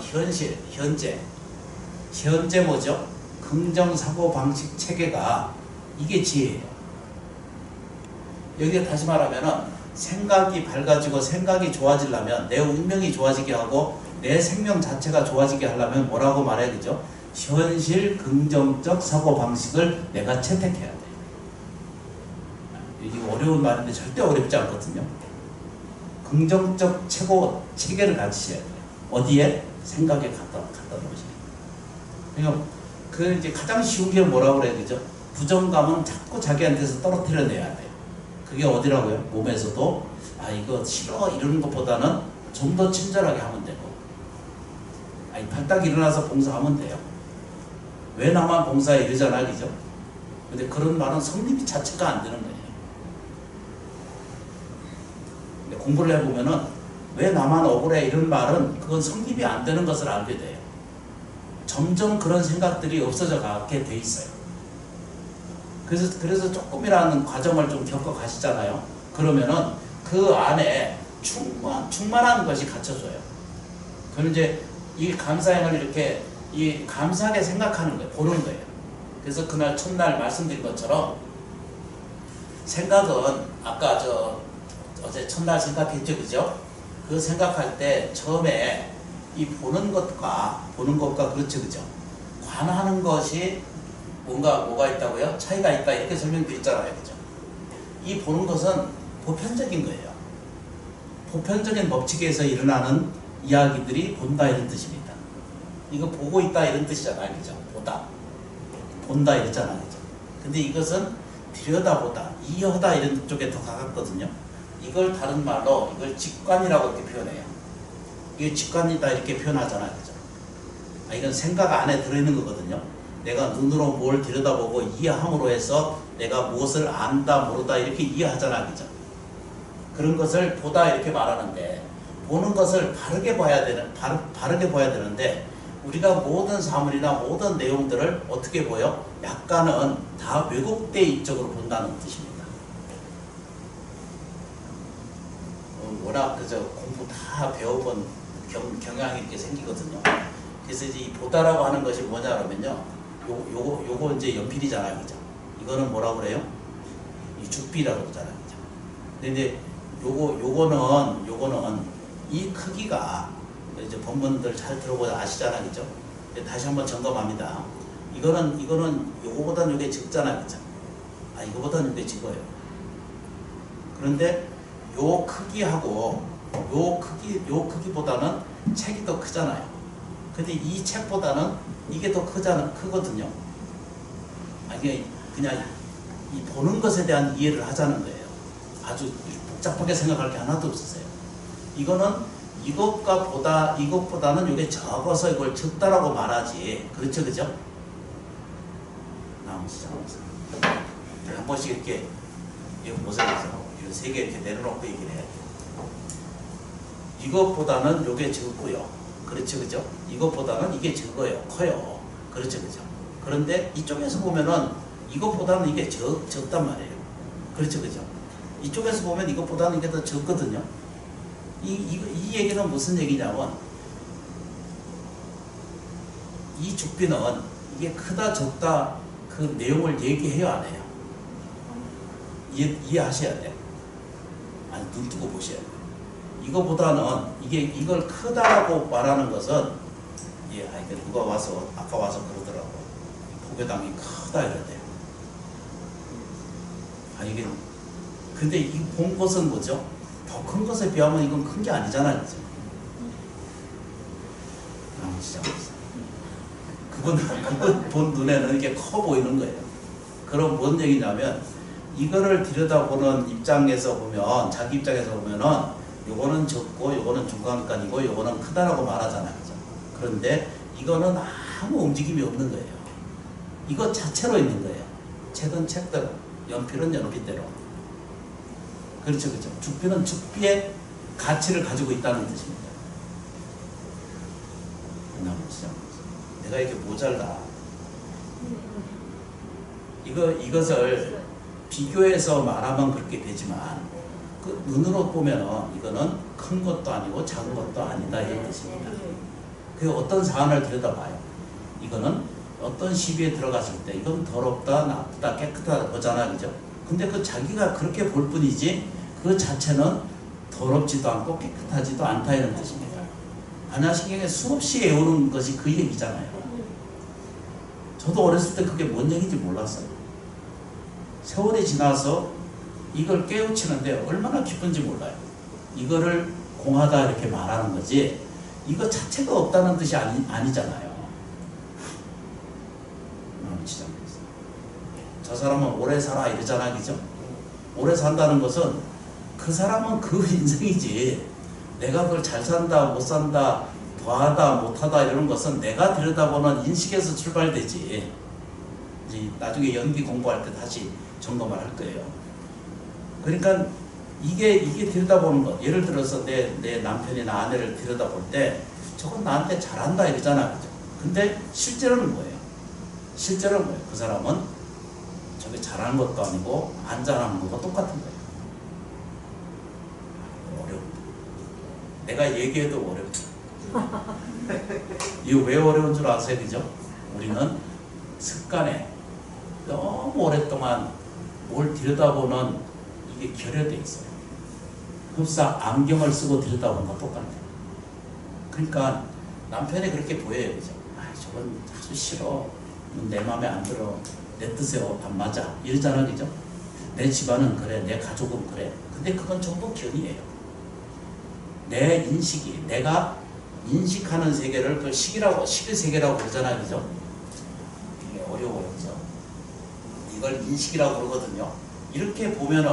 현재 뭐죠? 긍정 사고 방식 체계가 이게 지혜예요. 여기에 다시 말하면은 생각이 밝아지고 생각이 좋아지려면 내 운명이 좋아지게 하고 내 생명 자체가 좋아지게 하려면 뭐라고 말해야 되죠? 현실 긍정적 사고 방식을 내가 채택해야 돼요. 이게 어려운 말인데 절대 어렵지 않거든요. 긍정적 체계를 가지셔야 돼요. 어디에? 생각에 갖다 놓으셔야 돼요. 그러니까 이제 가장 쉬운 게 뭐라고 그래야 되죠? 부정감은 자꾸 자기한테서 떨어뜨려내야 돼요. 그게 어디라고요? 몸에서도 이거 싫어 이러는 것보다는 좀 더 친절하게 하면 되고, 발딱 일어나서 봉사하면 돼요. 왜 나만 봉사해 이러잖아, 그죠? 근데 그런 말은 성립 자체가 안 되는 거예요. 근데 공부를 해보면은 왜 나만 억울해 이런 말은 그건 성립이 안 되는 것을 알게 돼요. 점점 그런 생각들이 없어져 가게 돼 있어요. 그래서 조금이라는 과정을 좀 겪어 가시잖아요. 그러면은 그 안에 충만한 것이 갖춰져요. 그럼 이제 이 감사행을 이렇게 감사하게 생각하는 거예요. 보는 거예요. 그래서 그날 첫날 말씀드린 것처럼 생각은 아까 어제 첫날 생각했죠, 그죠? 그 생각할 때 처음에 이 보는 것과 그렇죠, 그죠? 관하는 것이 뭐가 있다고요? 차이가 있다 이렇게 설명드렸잖아요, 그죠? 이 보는 것은 보편적인 거예요. 보편적인 법칙에서 일어나는 이야기들이 본다 이런 뜻입니다. 이거 보고 있다 이런 뜻이잖아요, 그죠? 본다 이랬잖아요, 그죠? 근데 이것은 들여다보다, 이해하다 이런 쪽에 더 가깝거든요. 이걸 다른 말로 이걸 직관이라고 이렇게 표현해요. 이게 직관이다 이렇게 표현하잖아요, 그죠? 이건 생각 안에 들어있는 거거든요. 내가 눈으로 뭘 들여다보고 이해함으로 해서 내가 무엇을 안다 모르다 이렇게 이해하잖아, 그죠? 그런 것을 보다 이렇게 말하는데, 보는 것을 바르게 봐야 되는데 우리가 모든 사물이나 모든 내용들을 어떻게 보여? 약간은 다 왜곡된 입장으로 본다는 뜻입니다. 워낙 그저 공부 다 배워본 경향이 이렇게 생기거든요. 그래서 이제 이 보다라고 하는 것이 뭐냐 그러면요, 요거 이제 연필이잖아요, 그죠? 이거는 뭐라고 그래요? 이 죽비라고 그러잖아요, 그죠? 근데 요거는 이 크기가 이제 본문들 잘 들어보자 아시잖아요, 그죠? 다시 한번 점검합니다. 이거는 요거보다는 요게 적잖아요, 그죠? 이거보다는 요게 적어요. 그런데 요 크기하고 요 크기보다는 책이 더 크잖아요. 근데 이 책보다는 이게 더 크거든요. 이게 그냥 이 보는 것에 대한 이해를 하자는 거예요. 아주 복잡하게 생각할 게 하나도 없으세요. 이거는 이것보다는 이게 적어서 이걸 적다라고 말하지. 그렇죠, 그죠? 한 번씩 이렇게 이거 보세요. 세 개 이렇게 내려놓고 얘기를 해야 돼요. 이것보다는 이게 적고요. 그렇죠, 그죠? 이것보다는 이게 적어요. 커요. 그렇죠, 그죠? 그런데 이쪽에서 보면은 이것보다는 이게 적단 말이에요. 그렇죠, 그죠? 이쪽에서 보면 이것보다는 이게 더 적거든요. 이 얘기는 무슨 얘기냐면, 이 죽비는 이게 크다 적다 그 내용을 얘기해요, 안 해요? 이해하셔야 돼요. 눈 뜨고 보셔야 돼요. 이거보다는 이걸 크다라고 말하는 것은, 누가 와서 아까 와서 그러더라고. 포교당이 크다 이러대요. 이게 근데 이 본 것은 뭐죠? 더 큰 것에 비하면 이건 큰 게 아니잖아요, 그죠? 그분 본 눈에는 이게 커 보이는 거예요. 그럼 뭔 얘기냐면, 이거를 들여다보는 입장에서 보면, 자기 입장에서 보면은 요거는 적고 요거는 중간간이고 요거는 크다라고 말하잖아요, 그죠? 그런데 이거는 아무 움직임이 없는 거예요. 이거 자체로 있는 거예요. 책은 책대로, 연필은 연필대로. 그렇죠, 그죠? 죽비는 죽비의 가치를 가지고 있다는 뜻입니다. 내가 이렇게 모자라. 이것을 비교해서 말하면 그렇게 되지만, 그 눈으로 보면은 이거는 큰 것도 아니고 작은 것도 아니다 이 뜻입니다. 그 어떤 사안을 들여다봐요. 이거는 어떤 시비에 들어갔을 때 이건 더럽다, 나쁘다, 깨끗하다 보잖아, 그죠? 근데 그 자기가 그렇게 볼 뿐이지 그 자체는 더럽지도 않고 깨끗하지도 않다 이런 뜻입니다. 반야신경에 수없이 외우는 것이 그 얘기잖아요. 저도 어렸을 때 그게 뭔 얘기인지 몰랐어요. 세월이 지나서 이걸 깨우치는데 얼마나 기쁜지 몰라요. 이거를 공하다 이렇게 말하는 거지, 이거 자체가 없다는 뜻이 아니잖아요. 저 사람은 오래 살아 이러잖아, 그죠? 오래 산다는 것은 그 사람은 그 인생이지, 내가 그걸 잘 산다 못 산다 더하다 못하다 이런 것은 내가 들여다보는 인식에서 출발되지. 이제 나중에 연기 공부할 때 다시 점검을 할 거예요. 그러니까 이게 들여다보는 것, 예를 들어서 내 남편이나 아내를 들여다볼 때 저건 나한테 잘한다 이러잖아, 그죠? 근데 실제로는 뭐예요? 실제로는 뭐예요? 그 사람은 저게 잘하는 것도 아니고 안 잘하는 것과 똑같은 거예요. 어렵다. 내가 얘기해도 어렵다. 이거 왜 어려운 줄 아세요, 그죠? 우리는 습관에 너무 오랫동안 뭘 들여다보는 이게 결여돼 있어요. 흡사 안경을 쓰고 들여다보는 거 똑같아요. 그러니까 남편이 그렇게 보여요, 그죠? 저건 아주 싫어. 내 마음에 안 들어. 내 뜻에 안 맞아. 이러잖아, 그죠? 내 집안은 그래. 내 가족은 그래. 근데 그건 전부 견이에요. 내 인식이, 내가 인식하는 세계를 그 식의 세계라고 그러잖아, 그죠? 이게 어려워요, 그죠? 이걸 인식이라고 그러거든요. 이렇게 보면은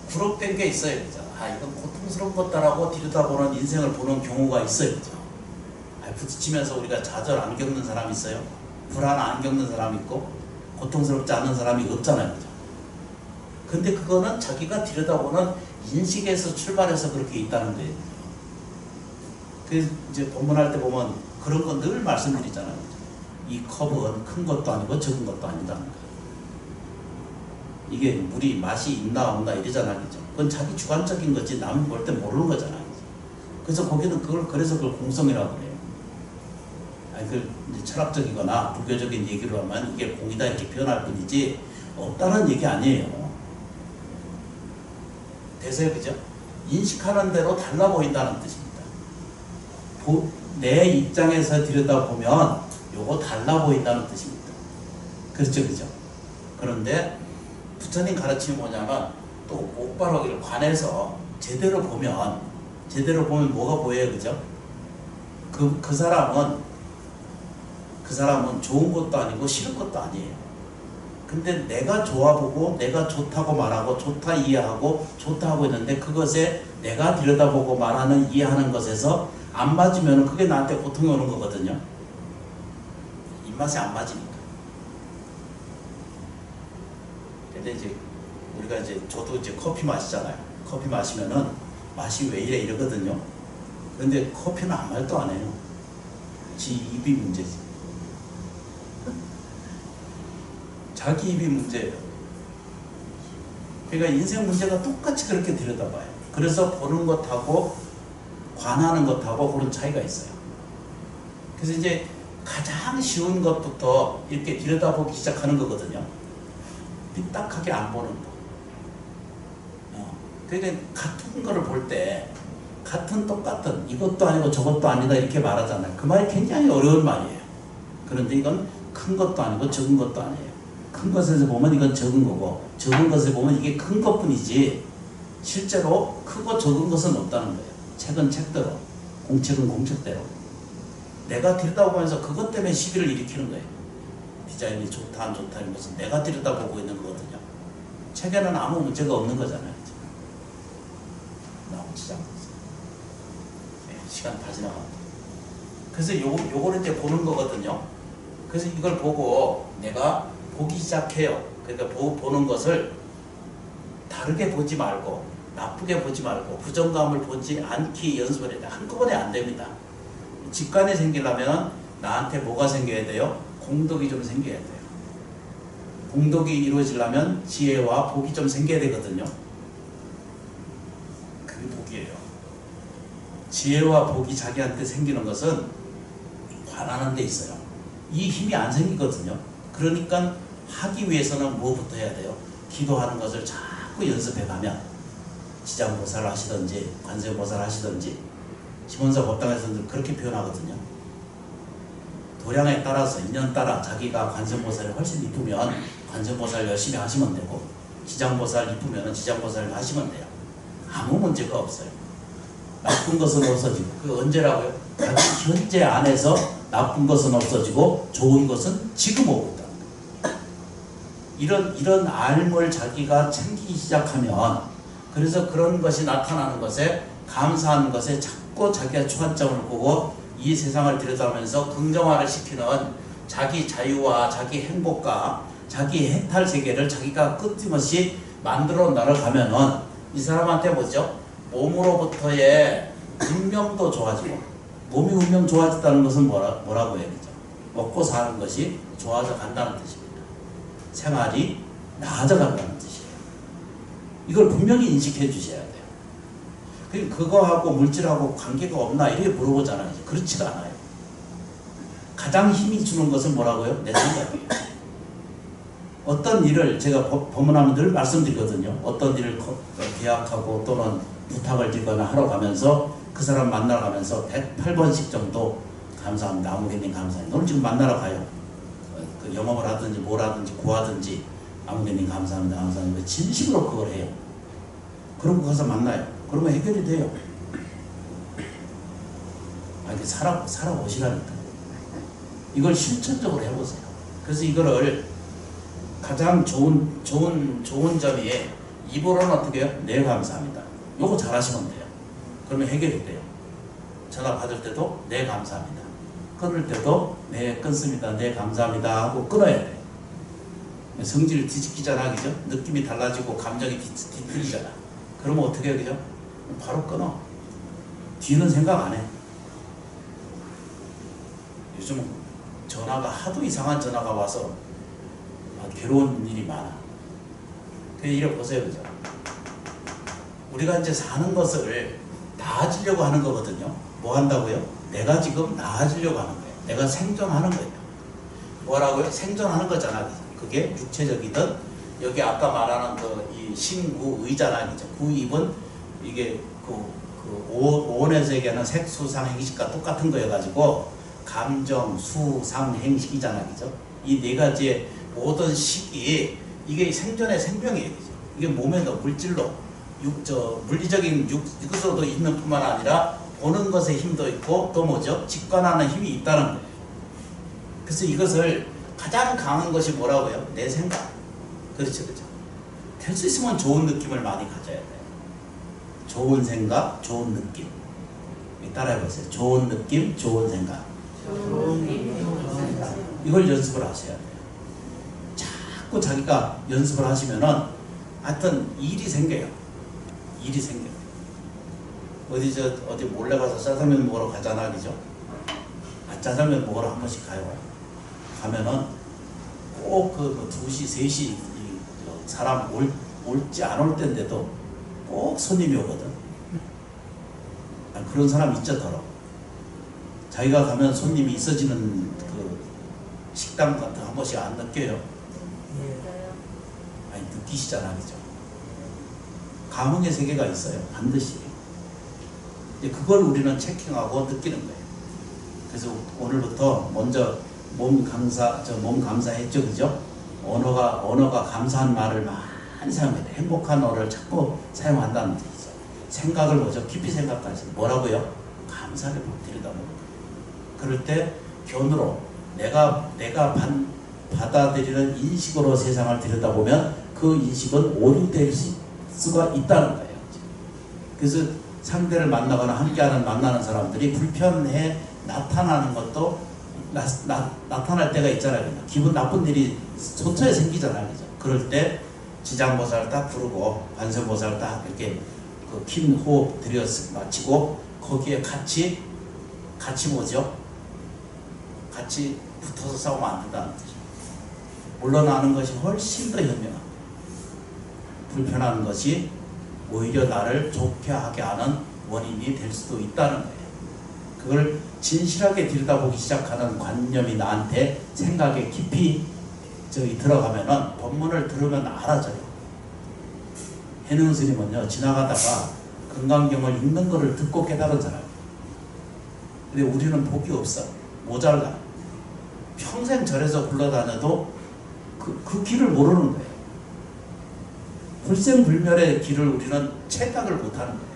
구록된 게 있어요, 그죠? 이건 고통스러운 것다라고 들여다보는 인생을 보는 경우가 있어요, 그죠? 부딪히면서 우리가 좌절 안 겪는 사람 있어요? 불안 안 겪는 사람이 있고 고통스럽지 않은 사람이 없잖아요. 그죠? 근데 그거는 자기가 들여다보는 인식에서 출발해서 그렇게 있다는 거예요. 그래서 이제 본문할 때 보면 그런 거 늘 말씀드리잖아요. 이 컵은 큰 것도 아니고 적은 것도 아니다는 거예요. 이게 물이 맛이 있나 없나 이러잖아요. 그죠? 그건 자기 주관적인 거지 남이 볼 때 모르는 거잖아요. 그죠? 그래서 거기는 그래서 그걸 공성이라고 그래요. 아니, 그 이제 철학적이거나 불교적인 얘기로 하면 이게 공이다 이렇게 표현할 뿐이지 없다는 얘기 아니에요. 되세요, 그죠? 인식하는 대로 달라 보인다는 뜻입니다. 내 입장에서 들여다보면 요거 달라 보인다는 뜻입니다. 그렇죠, 그죠? 그런데 부처님 가르침이 뭐냐면 또 똑바로 관해서 제대로 보면 뭐가 보여요, 그죠? 그 사람은 좋은 것도 아니고 싫은 것도 아니에요. 근데 내가 좋아보고 내가 좋다고 말하고 좋다 이해하고 좋다 하고 있는데 그것에 내가 들여다보고 말하는 이해하는 것에서 안 맞으면 그게 나한테 고통이 오는 거거든요. 입맛이 안 맞으니까. 근데 이제 우리가 이제 저도 이제 커피 마시잖아요. 커피 마시면은 맛이 왜 이래 이러거든요. 근데 커피는 아무 말도 안 해요. 지 입이 문제지. 자기 입이 문제예요. 그러니까 인생 문제가 똑같이 그렇게 들여다봐요. 그래서 보는 것하고 관하는 것하고 그런 차이가 있어요. 그래서 이제 가장 쉬운 것부터 이렇게 들여다보기 시작하는 거거든요. 삐딱하게 안 보는 거. 그러니까 같은 거를 볼 때 같은 똑같은 이것도 아니고 저것도 아니다 이렇게 말하잖아요. 그 말이 굉장히 어려운 말이에요. 그런데 이건 큰 것도 아니고 적은 것도 아니에요. 큰 것에서 보면 이건 적은 거고 적은 것에 보면 이게 큰 것뿐이지 실제로 크고 적은 것은 없다는 거예요. 책은 책대로, 공책은 공책대로. 내가 들여다보면서 그것 때문에 시비를 일으키는 거예요. 디자인이 좋다 안 좋다 이런 것은 내가 들여다보고 있는 거거든요. 책에는 아무 문제가 없는 거잖아요. 나오지 않고 시간 다 지나갑니다. 그래서 요거를 이제 보는 거거든요. 그래서 이걸 보고 내가 보기 시작해요. 그러니까 보는 것을 다르게 보지 말고 나쁘게 보지 말고 부정감을 보지 않기 연습을 해야 돼. 한꺼번에 안 됩니다. 직관이 생기려면 나한테 뭐가 생겨야 돼요? 공덕이 좀 생겨야 돼요. 공덕이 이루어지려면 지혜와 복이 좀 생겨야 되거든요. 그게 복이에요. 지혜와 복이 자기한테 생기는 것은 관하는 데 있어요. 이 힘이 안 생기거든요. 그러니까 하기 위해서는 무엇부터 해야 돼요? 기도하는 것을 자꾸 연습해가면 지장보살 하시든지 관세음보살 하시든지 지원사 법당에서는 그렇게 표현하거든요. 도량에 따라서 인연 따라 자기가 관세음보살이 훨씬 이쁘면 관세음보살 열심히 하시면 되고 지장보살 이쁘면 지장보살 하시면 돼요. 아무 문제가 없어요. 나쁜 것은 없어지고 그 언제라고요? 자기 현재 안에서 나쁜 것은 없어지고 좋은 것은 지금 오고 있다. 이런 알을 자기가 챙기기 시작하면 그래서 그런 것이 나타나는 것에 감사하는 것에 자꾸 자기가 주관점을 보고 이 세상을 들여다보면서 긍정화를 시키는 자기 자유와 자기 행복과 자기 해탈 세계를 자기가 끊임없이 만들어 나가면은 이 사람한테 뭐죠? 몸으로부터의 운명도 좋아지고 몸이 운명 좋아졌다는 것은 뭐라고 해야 되죠? 먹고 사는 것이 좋아져 간다는 뜻입니다. 생활이 나아져 간다는 뜻이에요. 이걸 분명히 인식해 주셔야 돼요. 그거하고 물질하고 관계가 없나 이렇게 물어보잖아요. 그렇지가 않아요. 가장 힘이 주는 것은 뭐라고요? 내 생각이에요. 어떤 일을 제가 법문하면 늘 말씀드리거든요. 어떤 일을 계약하고 또는 부탁을 드리거나 하러 가면서 그 사람 만나러 가면서 108번씩 정도 감사합니다. 아무개님 감사합니다. 오늘 지금 만나러 가요. 그 영업을 하든지 뭘 하든지 구하든지 아무개님 감사합니다. 감사합니다. 진심으로 그걸 해요. 그러고 가서 만나요. 그러면 해결이 돼요. 이렇게 살아보시라니까. 이걸 실천적으로 해보세요. 그래서 이거를 가장 좋은 점이 입으로는 어떻게 해요? 네 감사합니다. 요거 잘 하시면 돼요. 그러면 해결이 돼요. 전화 받을 때도 네 감사합니다. 끊을 때도 네 끊습니다, 네 감사합니다 하고 끊어야 돼. 성질 뒤집기잖아, 그죠? 느낌이 달라지고 감정이 뒤틀리잖아. 그러면 어떻게 해, 그죠? 바로 끊어. 뒤는 생각 안 해. 요즘 전화가 하도 이상한 전화가 와서 괴로운 일이 많아. 그냥 이래 보세요, 그죠? 우리가 이제 사는 것을 나아지려고 하는 거거든요. 뭐 한다고요? 내가 지금 나아지려고 하는 거예요. 내가 생존하는 거예요. 뭐라고요? 생존하는 거잖아, 그죠? 그게 육체적이든 여기 아까 말하는 이 신구의잖아, 그죠? 구입은 이게 오온에서 얘기하는 색수상행식과 똑같은 거여가지고 감정, 수, 상, 행식이잖아, 그죠? 이 네 가지의 모든 식이 이게 생존의 생명이에요, 그죠? 이게 몸에 더 물질로 물리적인 육소도 있는 뿐만 아니라 보는 것의 힘도 있고 또 뭐죠? 직관하는 힘이 있다는 거예요. 그래서 이것을 가장 강한 것이 뭐라고요? 내 생각. 그렇죠, 그렇죠. 될 수 있으면 좋은 느낌을 많이 가져야 돼요. 좋은 생각, 좋은 느낌. 따라해보세요. 좋은 느낌, 좋은 생각. 이걸 연습을 하셔야 돼요. 자꾸 자기가 연습을 하시면은 하여튼 일이 생겨요. 일이 생겨요. 어디 몰래 가서 짜장면 먹으러 가잖아, 그죠? 짜장면 먹으러 한 번씩 가요. 가면은 꼭 2시, 3시 사람 올지 안 올 때인데도 꼭 손님이 오거든. 그런 사람 있죠, 더러. 자기가 가면 손님이 있어지는 식당 같은 한 번씩 안 느껴요? 아니, 느끼시잖아, 그죠? 감흥의 세계가 있어요, 반드시. 그걸 우리는 체킹하고 느끼는 거예요. 그래서 오늘부터 먼저 몸 감사했죠, 그죠? 언어가 감사한 말을 많이 사용해야 돼. 행복한 언어를 자꾸 사용한다는 뜻이죠. 생각을 먼저 깊이 생각하세요. 뭐라고요? 감사를 들여다보는 거예요. 그럴 때 견으로 내가 받아들이는 인식으로 세상을 들여다보면 그 인식은 오류될 수가 있다는 거예요. 그래서 상대를 만나거나 함께하는 만나는 사람들이 불편해 나타나는 것도 나타날 때가 있잖아요. 기분 나쁜 일이 소처에 생기잖아요. 그죠? 그럴 때 지장보살 딱 부르고 관세보살 딱 이렇게 긴 호흡 들여 마치고 거기에 같이 뭐죠? 같이 붙어서 싸우면 안 된다는 거죠. 물러나는 것이 훨씬 더 현명합니다. 불편한 것이 오히려 나를 좋게 하게 하는 원인이 될 수도 있다는 거예요. 그걸 진실하게 들여다보기 시작하는 관념이 나한테 생각에 깊이 들어가면은 법문을 들으면 알아져요. 해능 스님은요, 지나가다가 금강경을 읽는 거를 듣고 깨달은 사람. 근데 우리는 복이 없어. 모자라. 평생 절에서 굴러다녀도 그 길을 모르는 거예요. 불생불멸의 길을 우리는 체각을 못하는 거예요.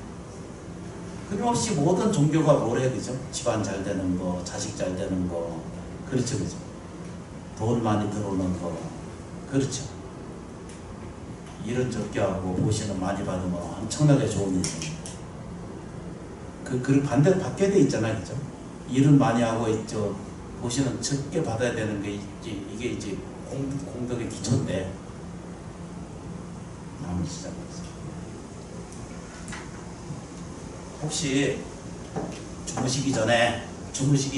끊임없이 모든 종교가 뭐래, 그죠? 집안 잘 되는 거, 자식 잘 되는 거, 그렇죠, 그죠? 돈 많이 들어오는 거, 그렇죠. 일은 적게 하고 보시는 많이 받으면 엄청나게 좋은 일입니다. 그 반대 바뀌어야 돼 있잖아요, 그죠? 일은 많이 하고 있죠. 보시는 적게 받아야 되는 게 있지. 이게 이제 공덕의 기초인데. 다음 시작하겠습니다. 혹시 주무시기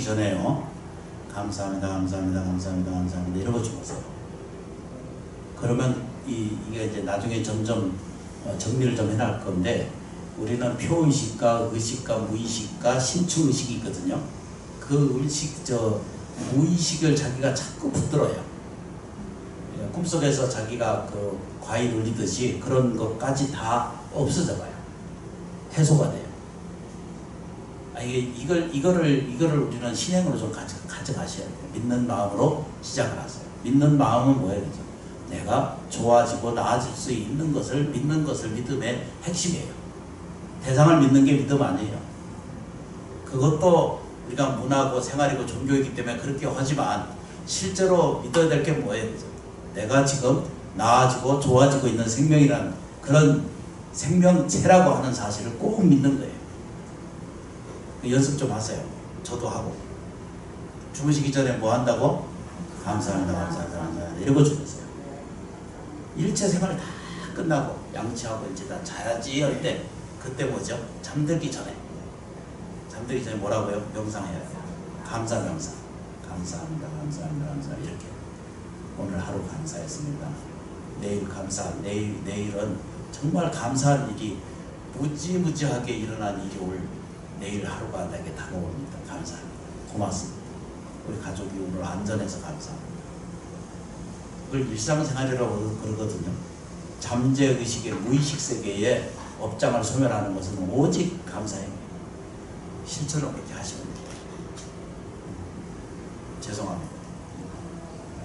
전에요. 감사합니다 이러고 주무세요. 그러면 이게 이제 나중에 점점 정리를 좀 해날 건데, 우리는 표의식과 의식과 무의식과 신추의식이 있거든요. 그 무의식을 자기가 자꾸 붙들어요. 꿈속에서 자기가 과일 울리듯이 그런 것까지 다 없어져 봐요. 해소가 돼요. 이거를 우리는 신행으로 좀 가져가셔야 돼요. 믿는 마음으로 시작을 하세요. 믿는 마음은 뭐예요? 그죠? 내가 좋아지고 나아질 수 있는 것을 믿는 것을 믿음의 핵심이에요. 대상을 믿는 게 믿음 아니에요. 그것도 우리가 문화고 생활이고 종교이기 때문에 그렇게 하지만 실제로 믿어야 될 게 뭐예요? 그죠? 내가 지금 나아지고 좋아지고 있는 생명이라는 그런 생명체라고 하는 사실을 꼭 믿는 거예요. 연습 좀 하세요. 저도 하고. 주무시기 전에 뭐 한다고? 감사합니다, 감사합니다, 감사합니다. 읽어주면서요. 일체 생활 다 끝나고 양치하고 이제 다 자야지 할 때 그때 뭐죠? 잠들기 전에 뭐라고요? 명상해야 돼요. 감사 명상. 감사합니다, 감사합니다, 감사합니다. 이렇게 오늘 하루 감사했습니다. 내일 감사. 내일은 정말 감사한 일이 무지무지하게 일어난 일이 올 내일 하루가 내게 다가옵니다. 감사합니다. 고맙습니다. 우리 가족이 오늘 안전해서 감사합니다. 그걸 일상생활이라고 그러거든요. 잠재의식의 무의식 세계에 업장을 소멸하는 것은 오직 감사예요. 실천을 그렇게 하시면 돼요. 죄송합니다.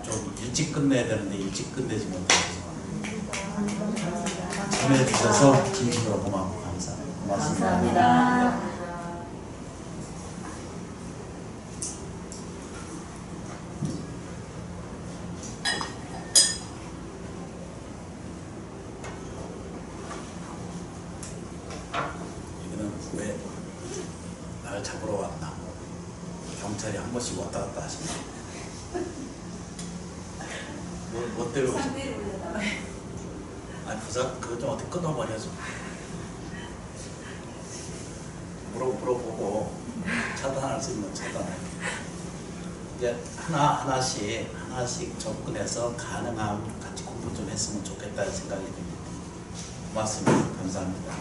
좀 일찍 끝내야 되는데 일찍 끝내지 못해서 죄송합니다. 참여해 주셔서 진심으로 고맙고 감사합니다. 고맙습니다. 감사합니다. 여기는 왜 날 잡으러 왔나? 경찰이 한 번씩 왔다 갔다 하시네. 뭐 때문에 오지? 아니 부산 그거 좀 어떻게 끊어버려줘. 물어보고 차단할 수 있는 차단해. 이제 하나씩 접근해서 가능하면 같이 공부 좀 했으면 좋겠다는 생각이 듭니다. 고맙습니다. 감사합니다.